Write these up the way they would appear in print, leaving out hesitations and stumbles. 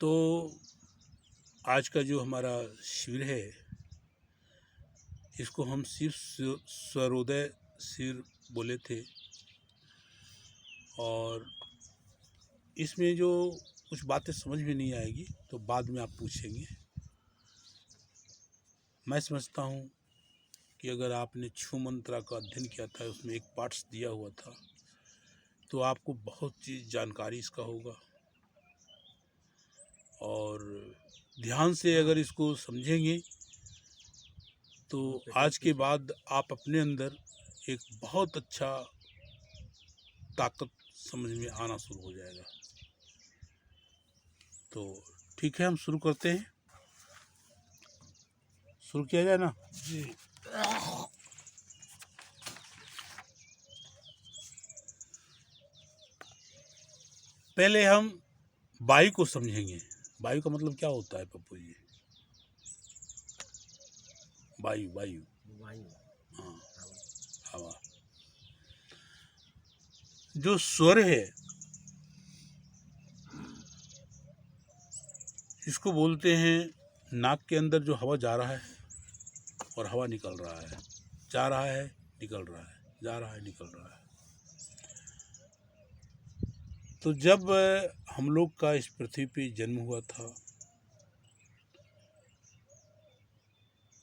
तो आज का जो हमारा शिविर है, इसको हम सिर्फ स्वरोदय शिविर बोले थे, और इसमें जो कुछ बातें समझ में नहीं आएगी तो बाद में आप पूछेंगे। मैं समझता हूँ कि अगर आपने छू मंत्रा का अध्ययन किया था, उसमें एक पार्ट्स दिया हुआ था, तो आपको बहुत चीज़ जानकारी इसका होगा, और ध्यान से अगर इसको समझेंगे तो आज के बाद आप अपने अंदर एक बहुत अच्छा ताकत समझ में आना शुरू हो जाएगा। तो ठीक है, हम शुरू करते हैं। शुरू किया जाए ना जी। पहले हम वायु को समझेंगे। वायु का मतलब क्या होता है पप्पू जी? वायु वायु हाँ, हवा। जो स्वर है, इसको बोलते हैं नाक के अंदर जो हवा जा रहा है और हवा निकल रहा है, जा रहा है, निकल रहा है, जा रहा है, निकल रहा है। तो जब हम लोग का इस पृथ्वी पे जन्म हुआ था,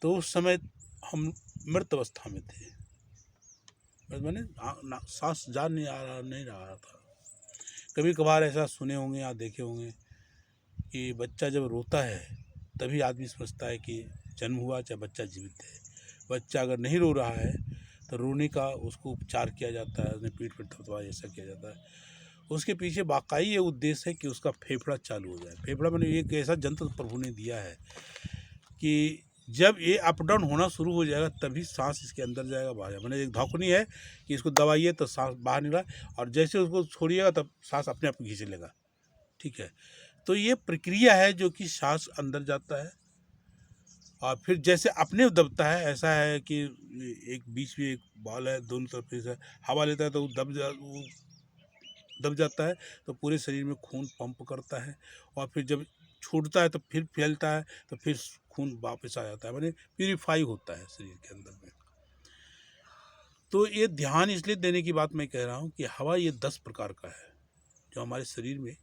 तो उस समय हम मृत अवस्था में थे। मैंने सांस जा नहीं रहा था। कभी कभार ऐसा सुने होंगे या देखे होंगे कि बच्चा जब रोता है तभी आदमी समझता है कि जन्म हुआ, चाहे बच्चा जीवित है। बच्चा अगर नहीं रो रहा है तो रोने का उसको उपचार किया जाता है, उसने पीठ पे थपथपा ऐसा किया जाता है। उसके पीछे वाकई ये उद्देश्य है कि उसका फेफड़ा चालू हो जाए। फेफड़ा मैंने एक ऐसा जंत्र प्रभु ने दिया है कि जब ये अप डाउन होना शुरू हो जाएगा तभी सांस इसके अंदर जाएगा, बाहर जाएगा। मैंने एक धौकनी है कि इसको दबाइए तो सांस बाहर निकला, और जैसे उसको छोड़िएगा तब सांस अपने आप खींच लेगा। ठीक है, तो ये प्रक्रिया है जो कि सांस अंदर जाता है और फिर जैसे अपने दबता है। ऐसा है कि एक बीच में एक बॉल है, दोनों तरफ से हवा लेता है तो वो दब जाता है, तो पूरे शरीर में खून पंप करता है, और फिर जब छूटता है तो फिर फैलता है, तो फिर खून वापस आ जाता है, माने प्यूरिफाई होता है शरीर के अंदर में। तो ये ध्यान इसलिए देने की बात मैं कह रहा हूँ कि हवा ये 10 प्रकार का है जो हमारे शरीर में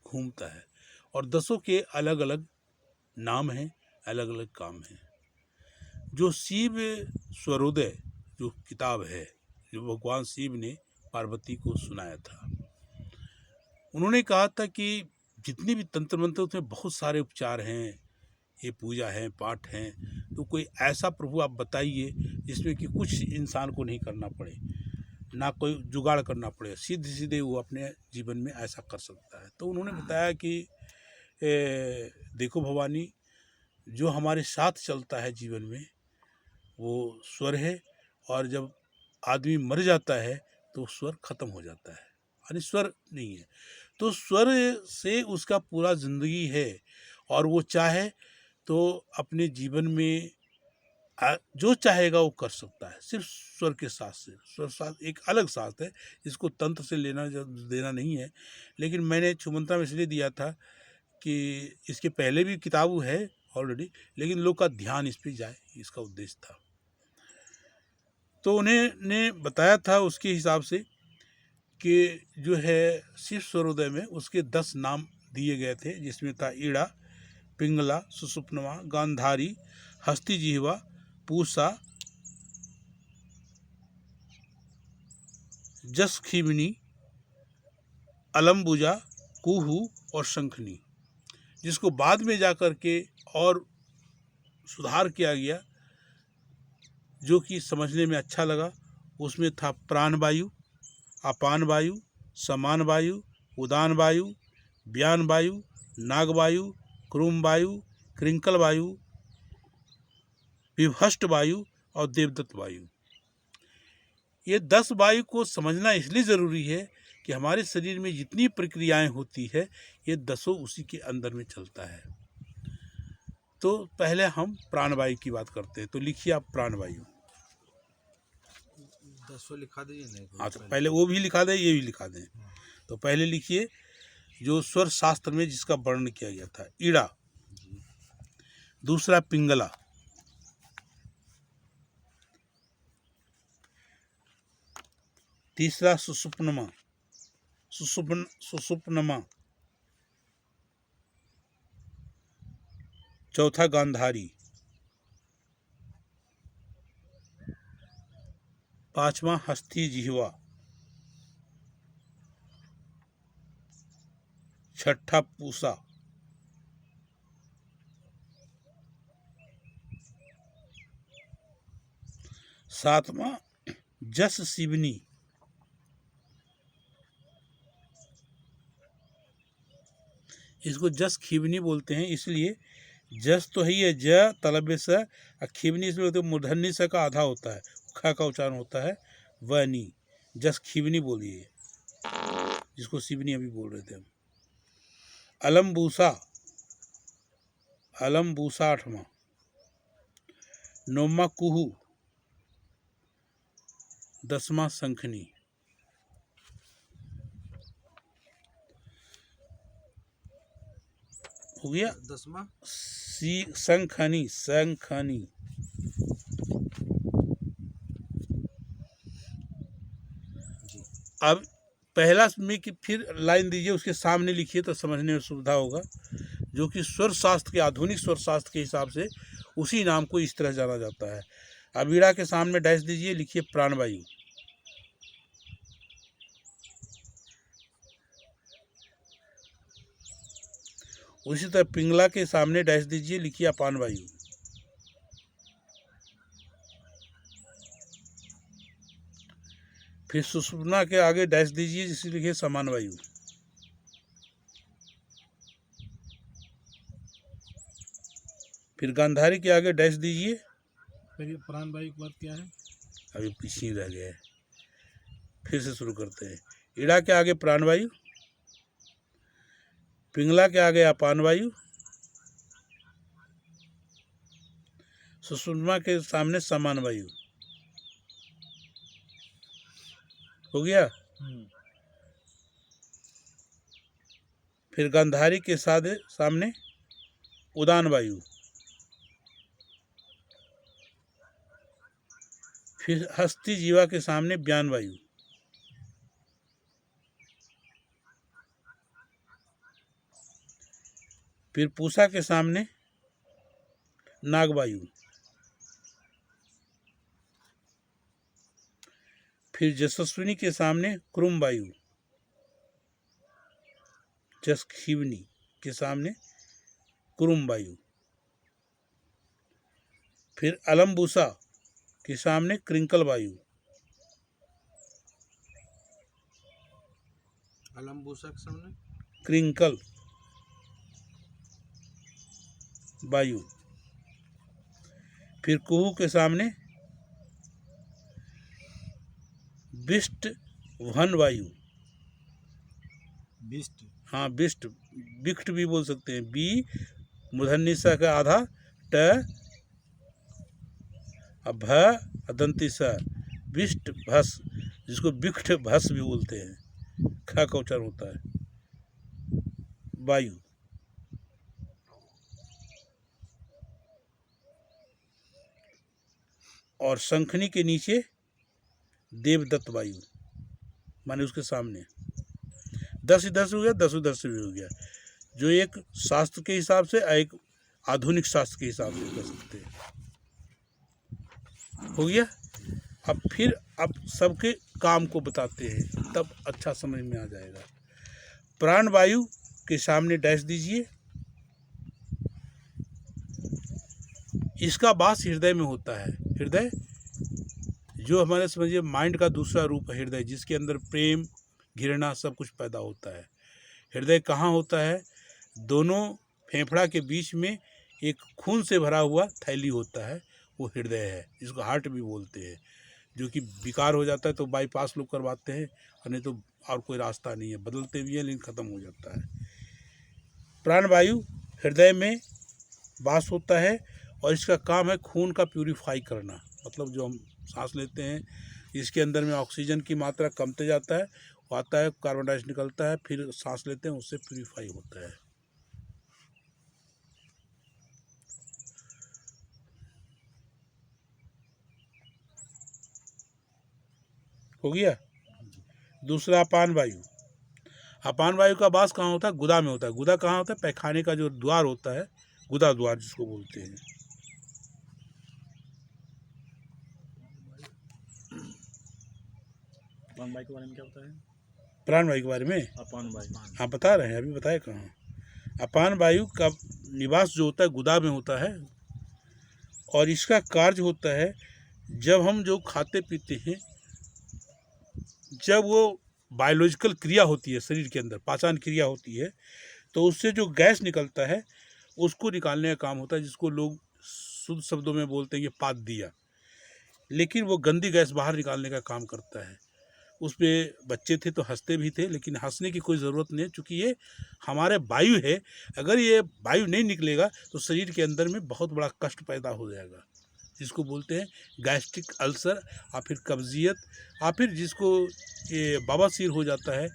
घूमता है, और 10 के अलग अलग नाम हैं, अलग अलग काम हैं। जो शिव स्वरोदय जो किताब है, जो भगवान शिव ने पार्वती को सुनाया था, उन्होंने कहा था कि जितनी भी तंत्र मंत्र उसमें बहुत सारे उपचार हैं, ये पूजा है, पाठ हैं, तो कोई ऐसा प्रभु आप बताइए जिसमें कि कुछ इंसान को नहीं करना पड़े, ना कोई जुगाड़ करना पड़े, सीधे सीधे वो अपने जीवन में ऐसा कर सकता है। तो उन्होंने बताया कि देखो भवानी, जो हमारे साथ चलता है जीवन में वो स्वर है, और जब आदमी मर जाता है तो स्वर खत्म हो जाता है, यानी स्वर नहीं है। तो स्वर से उसका पूरा जिंदगी है, और वो चाहे तो अपने जीवन में जो चाहेगा वो कर सकता है, सिर्फ स्वर के साथ से। स्वर साथ एक अलग साथ है, इसको तंत्र से लेना देना नहीं है। लेकिन मैंने छुमंत्रा में इसलिए दिया था कि इसके पहले भी किताब है ऑलरेडी, लेकिन लोग का ध्यान इस पर जाए, इसका उद्देश्य था। तो उन्होंने बताया था उसके हिसाब से कि जो है शिव स्वरोदय में उसके 10 नाम दिए गए थे, जिसमें था ईड़ा, पिंगला, सुषुप्नमा, गांधारी, हस्तिजिह्वा, पूषा, जसखिवनी, अलम्बुजा, कुहू और शंखनी, जिसको बाद में जाकर के और सुधार किया गया जो कि समझने में अच्छा लगा। उसमें था प्राण वायु, अपान वायु, समान वायु, उदान वायु, व्यान वायु, नाग वायु, क्रूम वायु, क्रिंकल वायु, विभष्ट वायु और देवदत्त वायु। ये 10 वायु को समझना इसलिए ज़रूरी है कि हमारे शरीर में जितनी प्रक्रियाएं होती है ये 10 उसी के अंदर में चलता है। तो पहले हम प्राणवायु की बात करते हैं, तो लिखिए आप प्राणवायु। 10 लिखा दीजिए। नहीं हाँ, तो पहले वो भी लिखा दें, ये भी लिखा दें। तो पहले लिखिए जो स्वर शास्त्र में जिसका वर्णन किया गया था, ईड़ा। दूसरा पिंगला, तीसरा सुषुप्नमा, सुषुप्नमा, चौथा गांधारी, पांचवा हस्ती जिह्वा, छठा पूसा, सातवां जस शिवनी, इसको जस खीवनी बोलते हैं, इसलिए जस तो है ये ज तलबे स, खीवनी इसलिए होते मूर्धन्य स का आधा होता है, ख का उच्चारण होता है वह नी, जस खीवनी बोलिए, जिसको शिवनी अभी बोल रहे थे हम। अलम्बूसा, अलम्बूसा आठवां, नौवां कुहू, दसवां शंखनी। हो गया। दसवां शंखनी, शंखनी। अब पहला में कि फिर लाइन दीजिए, उसके सामने लिखिए तो समझने में सुविधा होगा, जो कि स्वर शास्त्र के, आधुनिक स्वर शास्त्र के हिसाब से उसी नाम को इस तरह जाना जाता है। अब ईड़ा के सामने डैश दीजिए, लिखिए प्राणवायु। उसी तरह पिंगला के सामने डैश दीजिए, लिखिए अपान वायु। फिर सुषुप्ना के आगे डैश दीजिए, जिसे लिखिए समान वायु। फिर गांधारी के आगे डैश दीजिए। फिर प्राण वायु के बाद क्या है? अभी पीछे ही रह गए, फिर से शुरू करते हैं। ईड़ा के आगे प्राण वायु, पिंगला के आगे अपान वायु, सुषुप्ना के सामने समान वायु। हो गया। फिर गांधारी के सामने उदान वायु, फिर हस्ती जीवा के सामने व्यान वायु, फिर पूषा के सामने नाग वायु, फिर जशस्विनी के सामने क्रुम वायु, जसखीवनी के सामने क्रुम वायु, फिर अलम्बूसा के सामने क्रिंकल वायु, अलम्बूसा के सामने क्रिंकल वायु, फिर कुहू के सामने बिष्ट वन वायु। बिष्ट, हाँ बिष्ट, बिष्ट भी बोल सकते हैं, बी मूर्धन्य स का आधा, ट भ अदंती स, बिष्ट भस, जिसको बिष्ट भस भी बोलते हैं, ख का उच्चारण होता है वायु। और शंखनी के नीचे देवदत्त वायु, माने उसके सामने 10 इधर से हो गया, 10 उधर से भी हो गया, जो एक शास्त्र के हिसाब से, एक आधुनिक शास्त्र के हिसाब से कर सकते हैं। हो गया। अब फिर अब सबके काम को बताते हैं, तब अच्छा समझ में आ जाएगा। प्राण वायु के सामने डैश दीजिए। इसका वास हृदय में होता है। हृदय जो हमारे समझिए माइंड का दूसरा रूप है हृदय, जिसके अंदर प्रेम घृणा सब कुछ पैदा होता है। हृदय कहाँ होता है? दोनों फेफड़ा के बीच में एक खून से भरा हुआ थैली होता है, वो हृदय है, जिसको हार्ट भी बोलते हैं। जो कि विकार हो जाता है तो बाईपास लोग करवाते हैं, और नहीं तो और कोई रास्ता नहीं है, बदलते भी है लेकिन ख़त्म हो जाता है। प्राणवायु हृदय में वास होता है, और इसका काम है खून का प्यूरिफाई करना। मतलब जो हम सांस लेते हैं, इसके अंदर में ऑक्सीजन की मात्रा कमते जाता है, वो आता है, कार्बन डाइऑक्साइड निकलता है, फिर सांस लेते हैं, उससे प्यूरीफाई होता है। हो गया। दूसरा अपान वायु। अपान वायु का वास कहाँ होता है? गुदा में होता है। गुदा कहाँ होता है? पैखाने का जो द्वार होता है, गुदा द्वार जिसको बोलते हैं। अपान वायु के बारे में क्या होता है? प्राण वायु के बारे में अपान वायु। हाँ बता रहे हैं, अभी बताए कहाँ। अपान वायु का निवास जो होता है गुदा में होता है, और इसका कार्य होता है जब हम जो खाते पीते हैं, जब वो बायोलॉजिकल क्रिया होती है शरीर के अंदर, पाचन क्रिया होती है, तो उससे जो गैस निकलता है उसको निकालने का काम होता है, जिसको लोग शुद्ध शब्दों में बोलते हैं कि पाद दिया। लेकिन वो गंदी गैस बाहर निकालने का काम करता है। उसमें बच्चे थे तो हंसते भी थे, लेकिन हंसने की कोई ज़रूरत नहीं है, चूँकि ये हमारे वायु है। अगर ये वायु नहीं निकलेगा तो शरीर के अंदर में बहुत बड़ा कष्ट पैदा हो जाएगा, जिसको बोलते हैं गैस्ट्रिक अल्सर, या फिर कब्जियत, या फिर जिसको ये बवासीर हो जाता है,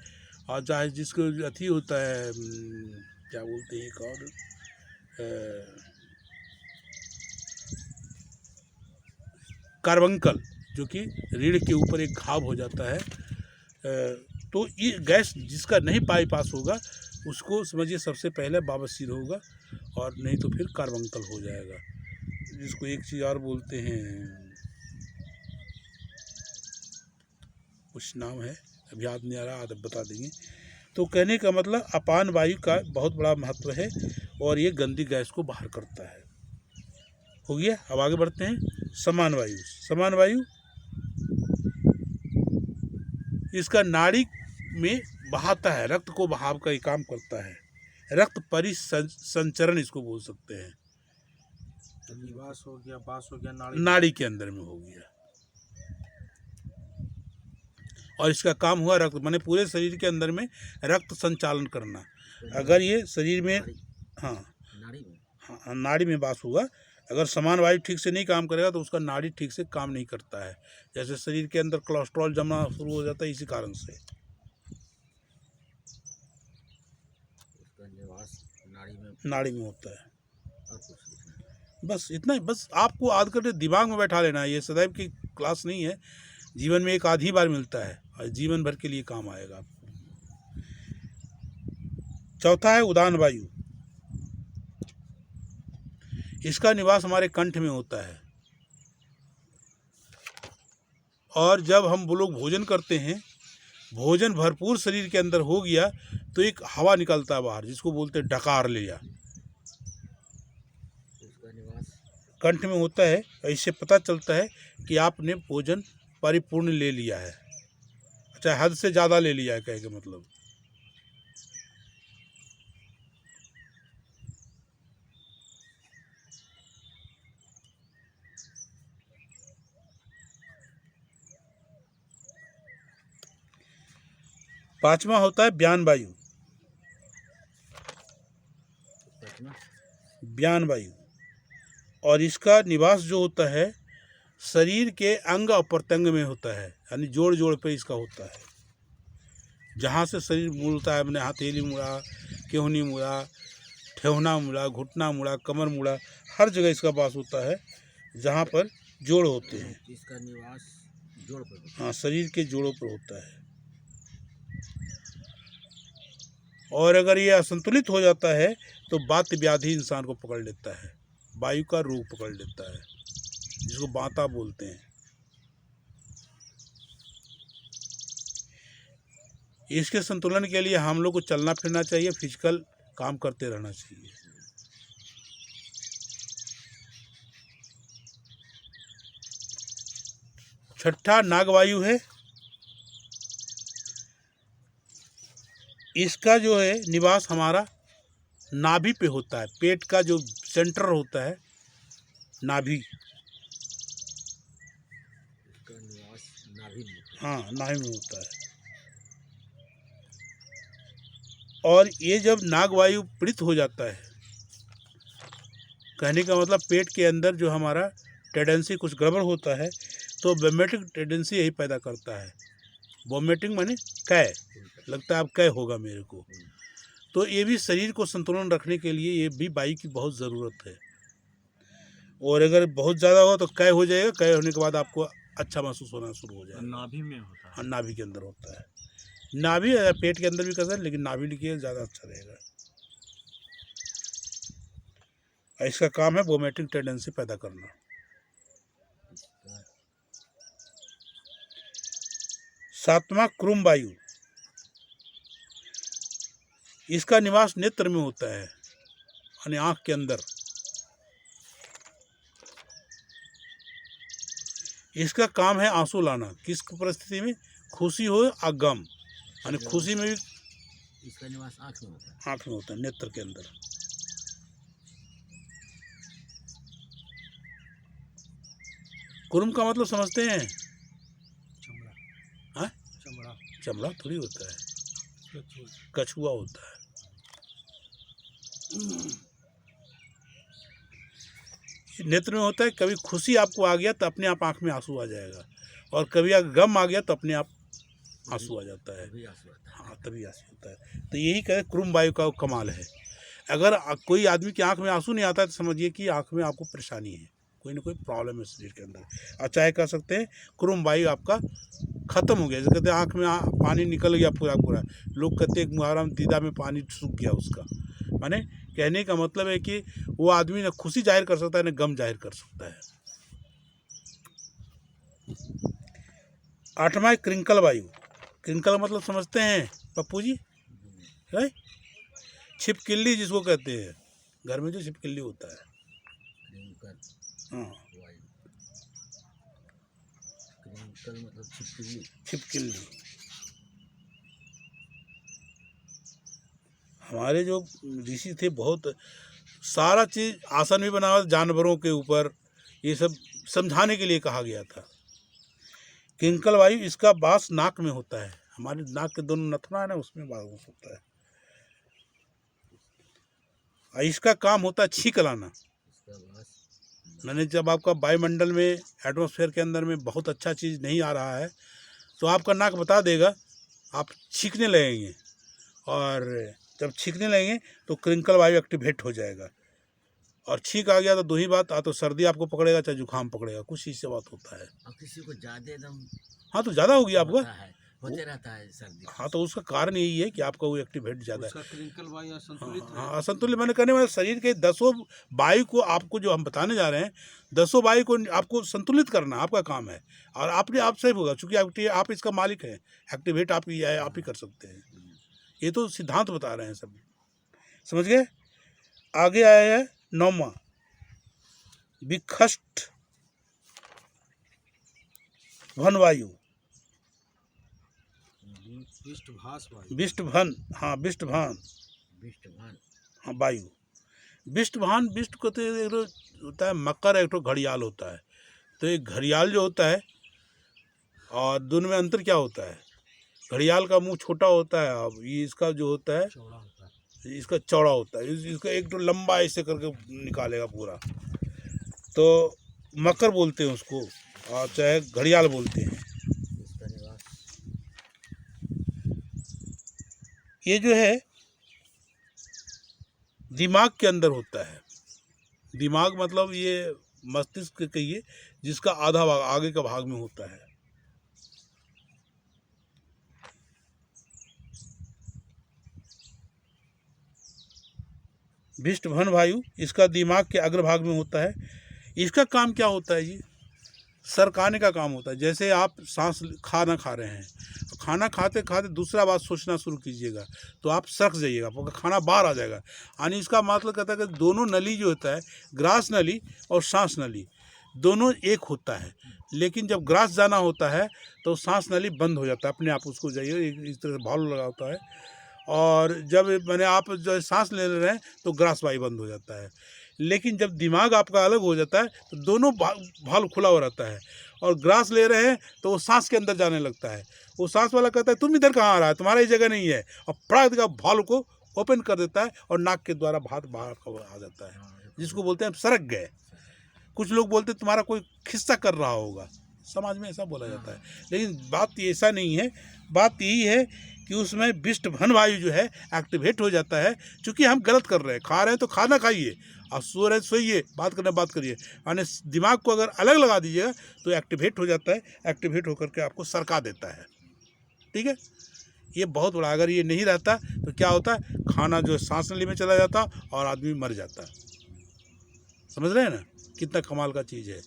और चाहे जिसको अथी होता है, क्या बोलते हैं, एक और कार्बंकल, जो कि रीढ़ के ऊपर एक घाव हो जाता है। तो ये गैस जिसका नहीं बाईपास होगा उसको समझिए सबसे पहले बवासीर होगा, और नहीं तो फिर कार्बंकल हो जाएगा, जिसको एक चीज़ और बोलते हैं, कुछ नाम है अभी याद नहीं आ रहा, आदत बता देंगे। तो कहने का मतलब अपान वायु का बहुत बड़ा महत्व है, और ये गंदी गैस को बाहर करता है। हो गया। अब आगे बढ़ते हैं। समान वायु। समान वायु इसका नाड़ी में बहाता है, रक्त को बहाव का ही काम करता है। रक्त परिसंचरण इसको बोल सकते हैं। निवास हो गया, बास हो गया, नाड़ी के अंदर में हो गया, और इसका काम हुआ रक्त, माने पूरे शरीर के अंदर में रक्त संचालन करना। अगर ये शरीर में हाँ नाड़ी में वास हुआ, अगर समान वायु ठीक से नहीं काम करेगा तो उसका नाड़ी ठीक से काम नहीं करता है। जैसे शरीर के अंदर कोलेस्ट्रॉल जमना शुरू हो जाता है, इसी कारण से। नाड़ी में होता है। बस इतना ही, बस आपको याद करके दिमाग में बैठा लेना है। ये सदैव की क्लास नहीं है, जीवन में एक आधी बार मिलता है, और जीवन भर के लिए काम आएगा आपको। चौथा है उदान वायु। इसका निवास हमारे कंठ में होता है, और जब हम लोग भोजन करते हैं, भोजन भरपूर शरीर के अंदर हो गया तो एक हवा निकलता है बाहर, जिसको बोलते हैं डकार लिया, कंठ में होता है। इससे पता चलता है कि आपने भोजन परिपूर्ण ले लिया है, अच्छा हद से ज़्यादा ले लिया है, कहे के मतलब। पांचवा होता है ब्यान वायु। ब्यान वायु, और इसका निवास जो होता है शरीर के अंग और प्रत्यंग में होता है, यानी जोड़ जोड़ पे इसका होता है। जहाँ से शरीर मुड़ता है, मैंने हथेली मुड़ा, केहनी मुड़ा, ठेहुना मुड़ा, घुटना मुड़ा, कमर मुड़ा, हर जगह इसका वास होता है जहाँ पर जोड़ होते हैं। इसका निवास जोड़ पर होता है। हाँ, शरीर के जोड़ों पर होता है। और अगर ये असंतुलित हो जाता है तो वात व्याधि इंसान को पकड़ लेता है, वायु का रोग पकड़ लेता है, जिसको वाता बोलते हैं। इसके संतुलन के लिए हम लोग को चलना फिरना चाहिए, फिजिकल काम करते रहना चाहिए। छठा नागवायु है। इसका जो है निवास हमारा नाभि पे होता है, पेट का जो सेंटर होता है नाभि। इसका निवास नाभि में। हाँ, नाभि में होता है। और ये जब नागवायु पीड़ित हो जाता है, कहने का मतलब पेट के अंदर जो हमारा टेंडेंसी कुछ गड़बड़ होता है, तो वेमेटिक टेंडेंसी यही पैदा करता है। वॉमिटिंग माने कै, लगता है अब कै होगा मेरे को। तो ये भी शरीर को संतुलन रखने के लिए ये भी वायु की बहुत ज़रूरत है। और अगर बहुत ज़्यादा हो तो कै हो जाएगा, कै होने के बाद आपको अच्छा महसूस होना शुरू हो जाएगा। नाभि में होता है। हाँ, नाभि के अंदर होता है। नाभि या पेट के अंदर भी कर सकते हैं, लेकिन नाभि लिखिए ज़्यादा अच्छा रहेगा। और इसका काम है वोमिटिंग टेंडेंसी पैदा करना। सातवां क्रूम वायु, इसका निवास नेत्र में होता है, यानी आँख के अंदर। इसका काम है आंसू लाना। किस परिस्थिति में? खुशी हो या गम, यानी खुशी में भी इसका निवास आँख में होता है। आँख में होता है, नेत्र के अंदर। कुरुम का मतलब समझते हैं? चमड़ा। हाँ, चमड़ा। चमड़ा थोड़ी होता है, कछुआ होता है। नेत्र में होता है। कभी खुशी आपको आ गया तो अपने आप आँख में आंसू आ जाएगा, और कभी अगर गम आ गया तो अपने आप आंसू आ जाता है। हाँ, तभी आंसू होता है। तो यही कहे क्रूम वायु का कमाल है। अगर कोई आदमी की आँख में आंसू नहीं आता है तो समझिए कि आँख में आपको परेशानी है, कोई ना कोई प्रॉब्लम है शरीर के अंदर। और चाहे कह सकते हैं क्रूम वायु आपका ख़त्म हो गया। जैसे कहते हैं आँख में पानी निकल गया पूरा पूरा। लोग कहते हैं मुहर्रम दीदा में पानी सूख गया उसका। माने कहने का मतलब है कि वो आदमी ना खुशी जाहिर कर सकता है ना गम जाहिर कर सकता है। आठवां क्रिंकल वायु। क्रिंकल मतलब समझते हैं पप्पू जी? है छिपकिली जिसको कहते हैं, घर में जो छिपकिली होता है। हाँ, मतलब छिपकली। छिपकिली। हमारे जो ऋषि थे बहुत सारा चीज़ आसन भी बना हुआ जानवरों के ऊपर, ये सब समझाने के लिए कहा गया था। किंकल वायु, इसका वास नाक में होता है। हमारे नाक के दोनों नथुना है ना, उसमें वास होता है। और इसका काम होता है छींक लाना। मैंने जब आपका वायुमंडल में एटमॉस्फेयर के अंदर में बहुत अच्छा चीज़ नहीं आ रहा है तो आपका नाक बता देगा, आप छींकने लगेंगे। और जब छींकने लगेंगे तो क्रिंकल वायु एक्टिवेट हो जाएगा। और छींक आ गया तो दो ही बात, तो सर्दी आपको पकड़ेगा चाहे जुकाम पकड़ेगा, कुछ इससे बात होता है। और किसी को ज़्यादा एकदम, हाँ तो ज़्यादा होगी आपका, होते रहता है सर्दी। हाँ तो उसका कारण यही है कि आपका वो एक्टिवेट ज़्यादा है। क्रिंकल वायु असंतुलित है। हाँ, असंतुलित मैंने कहने वाला शरीर के 10 वायु को आपको जो हम बताने जा रहे हैं, 10 वायु को आपको संतुलित करना आपका काम है। और आपने आप सही होगा, चूँकि आप इसका मालिक हैं, एक्टिवेट आप ही कर सकते हैं। ये तो सिद्धांत बता रहे हैं सब, समझ गए। आगे आया है 9वां विखष्ट भन वायु। विष्टभान, हाँ विष्टभान, हाँ वायु। विष्टभान, विष्ट को तो एक होता है मकर, एक तो घड़ियाल होता है। तो एक घड़ियाल जो होता है, और दोनों में अंतर क्या होता है? घड़ियाल का मुंह छोटा होता है, अब ये इसका जो होता है इसका चौड़ा होता है। इसका एक तो लंबा ऐसे करके निकालेगा पूरा, तो मकर बोलते हैं उसको, और चाहे घड़ियाल बोलते हैं। ये जो है दिमाग के अंदर होता है। दिमाग मतलब ये मस्तिष्क कहिए, जिसका आधा भाग आगे का भाग में होता है। विष्टभन वायु, इसका दिमाग के अग्रभाग में होता है। इसका काम क्या होता है? ये सरकाने का काम होता है। जैसे आप खाना खा रहे हैं, खाना खाते खाते दूसरा बात सोचना शुरू कीजिएगा तो आप सरक जाइएगा, आपका खाना बाहर आ जाएगा। यानी इसका मतलब कहता है कि दोनों नली जो होता है, ग्रास नली और सांस नली, दोनों एक होता है। लेकिन जब ग्रास जाना होता है तो सांस नली बंद हो जाता है, अपने आप उसको जाइए, इस तरह से भाव लगा होता है। और जब मैंने आप जो सांस ले रहे हैं तो ग्रास वायु बंद हो जाता है। लेकिन जब दिमाग आपका अलग हो जाता है तो दोनों भाल खुला हो रहता है, और ग्रास ले रहे हैं तो वो सांस के अंदर जाने लगता है। वो सांस वाला कहता है तुम इधर कहाँ आ रहा है, तुम्हारा ये जगह नहीं है, और फटाक का भाल को ओपन कर देता है और नाक के द्वारा भात बाहर आ जाता है, जिसको बोलते हैं सरक गए। कुछ लोग बोलते हैं तुम्हारा कोई खिस्सा कर रहा होगा, समाज में ऐसा बोला जाता है। लेकिन बात ऐसा नहीं है, बात यही है कि उसमें विष्टभन वायु जो है एक्टिवेट हो जाता है। चूँकि हम गलत कर रहे हैं, खा रहे हैं तो खाना खाइए, और सो रहे सोइए, बात करना बात करिए, यानी दिमाग को अगर अलग लगा दीजिएगा तो एक्टिवेट हो जाता है। एक्टिवेट होकर के आपको सरका देता है। ठीक है, ये बहुत बड़ा, अगर ये नहीं रहता तो क्या होता है, खाना जो है सांस नली में चला जाता और आदमी मर जाता। समझ रहे हैं ना, कितना कमाल का चीज़ है।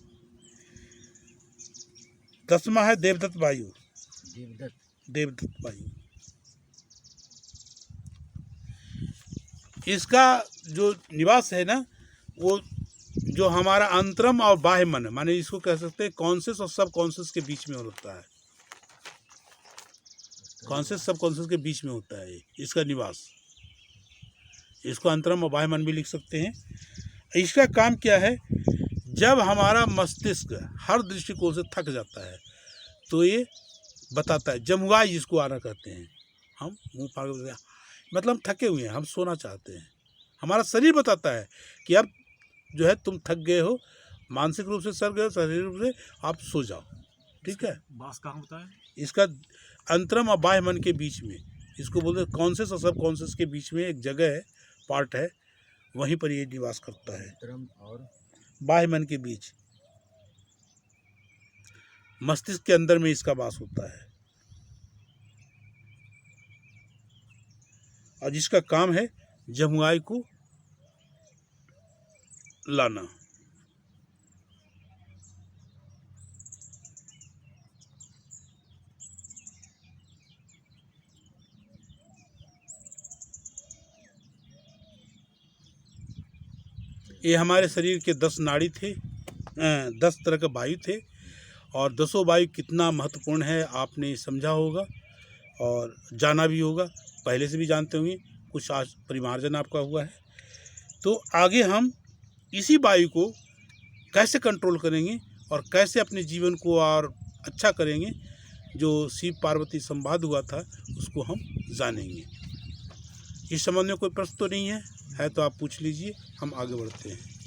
10वां है देवदत्त वायु। देवदत्त वायु, इसका जो निवास है ना, वो जो हमारा अंतरम और बाह्य मन, माने इसको कह सकते हैं कॉन्शियस और सब कॉन्शियस के बीच में होता है। कॉन्शियस सब कॉन्शियस के बीच में होता है इसका निवास। इसको अंतरम और बाह्य मन भी लिख सकते हैं। इसका काम क्या है, जब हमारा मस्तिष्क हर दृष्टिकोण से थक जाता है तो ये बताता है, जमुआई जिसको आना कहते हैं, हम मुँह फाड़ के मतलब थके हुए हैं, हम सोना चाहते हैं। हमारा शरीर बताता है कि अब जो है तुम थक गए हो, मानसिक रूप से सर गए हो, शारीरिक रूप से, आप सो जाओ। ठीक है, वास कहाँ होता है? इसका अंतरम और बाह्य मन के बीच में, इसको बोलते हैं कॉन्शियस और सब कॉन्शियस के बीच में एक जगह है, पार्ट है, वहीं पर ये निवास करता है। अंतरम और बाह्य मन के बीच, मस्तिष्क के अंदर में इसका वास होता है। और जिसका काम है जमुआई को लाना। ये हमारे शरीर के 10 नाड़ी थे, 10 तरह के वायु थे, और 10 वायु कितना महत्वपूर्ण है आपने समझा होगा और जाना भी होगा, पहले से भी जानते होंगे, कुछ आज परिमार्जन आपका हुआ है। तो आगे हम इसी वायु को कैसे कंट्रोल करेंगे और कैसे अपने जीवन को और अच्छा करेंगे, जो शिव पार्वती संवाद हुआ था उसको हम जानेंगे। इस संबंध में कोई प्रश्न तो नहीं है तो आप पूछ लीजिए, हम आगे बढ़ते हैं।